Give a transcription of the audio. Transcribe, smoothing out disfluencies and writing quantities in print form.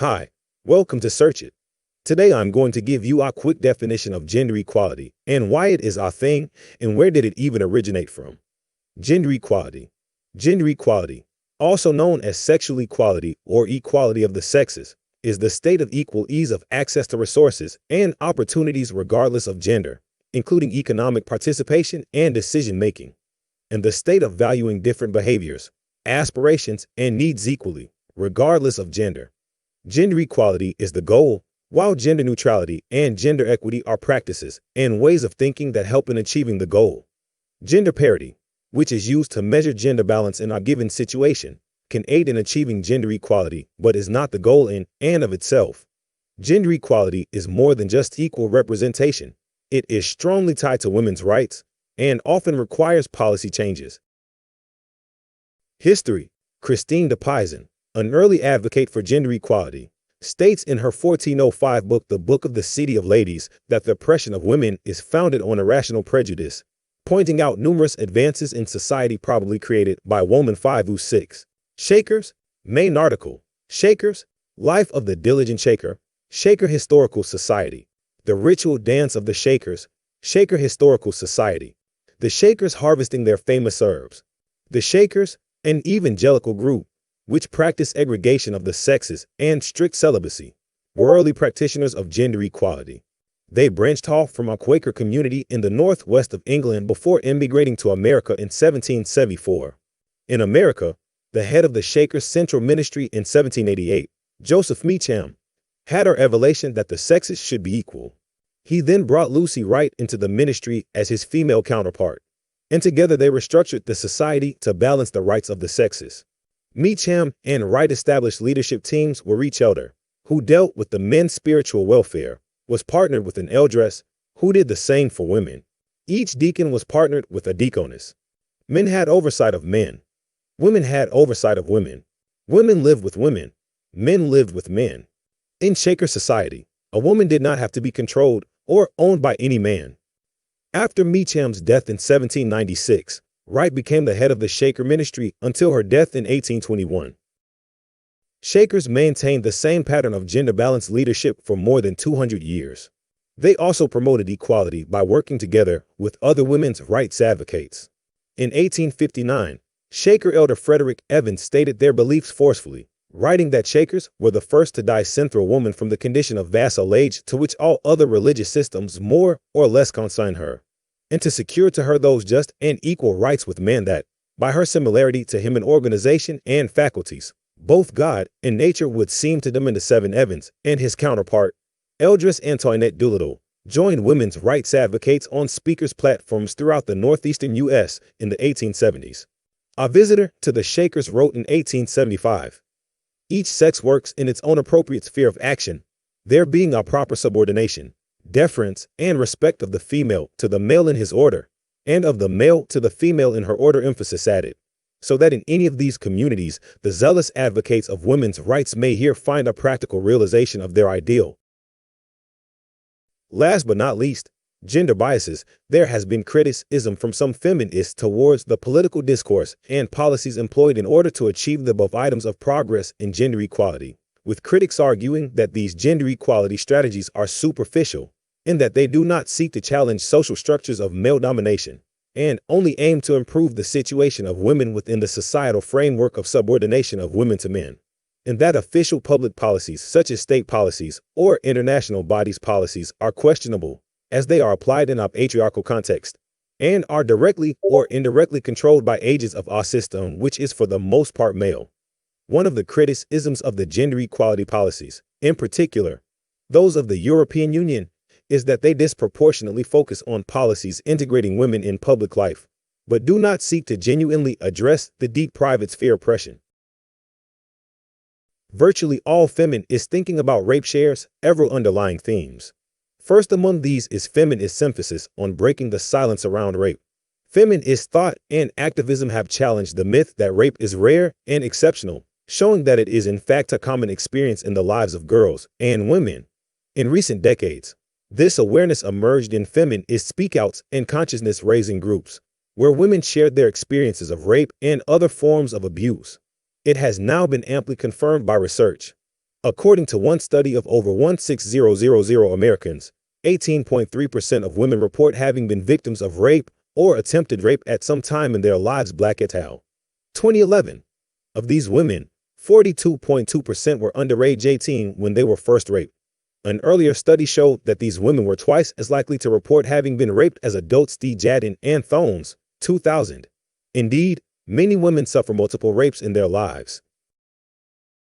Hi, welcome to Search It. Today I'm going to give you a quick definition of gender equality and why it is our thing and where did it even originate from. Gender equality. Gender equality, also known as sexual equality or equality of the sexes, is the state of equal ease of access to resources and opportunities regardless of gender, including economic participation and decision-making, and the state of valuing different behaviors, aspirations, and needs equally, regardless of gender. Gender equality is the goal, while gender neutrality and gender equity are practices and ways of thinking that help in achieving the goal. Gender parity, which is used to measure gender balance in a given situation, can aid in achieving gender equality but is not the goal in and of itself. Gender equality is more than just equal representation. It is strongly tied to women's rights and often requires policy changes. History. Christine de Pizan, an early advocate for gender equality, states in her 1405 book, The Book of the City of Ladies, that the oppression of women is founded on irrational prejudice, pointing out numerous advances in society probably created by woman 506. Shakers, main article, Shakers, Life of the Diligent Shaker, Shaker Historical Society, The Ritual Dance of the Shakers, Shaker Historical Society, the Shakers harvesting their famous herbs. The Shakers, an evangelical group, which practiced segregation of the sexes and strict celibacy, were early practitioners of gender equality. They branched off from a Quaker community in the northwest of England before immigrating to America in 1774. In America, the head of the Shakers' Central Ministry in 1788, Joseph Meacham, had a revelation that the sexes should be equal. He then brought Lucy Wright into the ministry as his female counterpart, and together they restructured the society to balance the rights of the sexes. Meacham and Wright established leadership teams where each elder, who dealt with the men's spiritual welfare, was partnered with an eldress, who did the same for women. Each deacon was partnered with a deaconess. Men had oversight of men. Women had oversight of women. Women lived with women. Men lived with men. In Shaker society, a woman did not have to be controlled or owned by any man. After Meacham's death in 1796, Wright became the head of the Shaker ministry until her death in 1821. Shakers maintained the same pattern of gender-balanced leadership for more than 200 years. They also promoted equality by working together with other women's rights advocates. In 1859, Shaker elder Frederick Evans stated their beliefs forcefully, writing that Shakers were the first to discern a woman from the condition of vassalage to which all other religious systems more or less consign her, and to secure to her those just and equal rights with man that, by her similarity to him in organization and faculties, both God and nature would seem to them. In the 7 Evans and his counterpart, Eldris Antoinette Doolittle, joined women's rights advocates on speakers' platforms throughout the northeastern U.S. in the 1870s. A visitor to the Shakers wrote in 1875, "Each sex works in its own appropriate sphere of action, there being a proper subordination, deference, and respect of the female to the male in his order, and of the male to the female in her order, emphasis added, so that in any of these communities the zealous advocates of women's rights may here find a practical realization of their ideal." Last but not least, gender biases. There has been criticism from some feminists towards the political discourse and policies employed in order to achieve the above items of progress in gender equality, with critics arguing that these gender equality strategies are superficial and that they do not seek to challenge social structures of male domination and only aim to improve the situation of women within the societal framework of subordination of women to men, and that official public policies such as state policies or international bodies' policies are questionable as they are applied in a patriarchal context and are directly or indirectly controlled by agents of our system, which is for the most part male. One of the criticisms of the gender equality policies, in particular, those of the European Union, is that they disproportionately focus on policies integrating women in public life, but do not seek to genuinely address the deep private sphere oppression. Virtually all feminists thinking about rape shares several underlying themes. First among these is feminist emphasis on breaking the silence around rape. Feminist thought and activism have challenged the myth that rape is rare and exceptional, showing that it is in fact a common experience in the lives of girls and women. In recent decades, this awareness emerged in feminist speakouts and consciousness-raising groups, where women shared their experiences of rape and other forms of abuse. It has now been amply confirmed by research. According to one study of over 160,000 Americans, 18.3% of women report having been victims of rape or attempted rape at some time in their lives. Black et al. 2011. Of these women, 42.2% were under age 18 when they were first raped. An earlier study showed that these women were twice as likely to report having been raped as adults. D. Jadden and Thones, 2000. Indeed, many women suffer multiple rapes in their lives.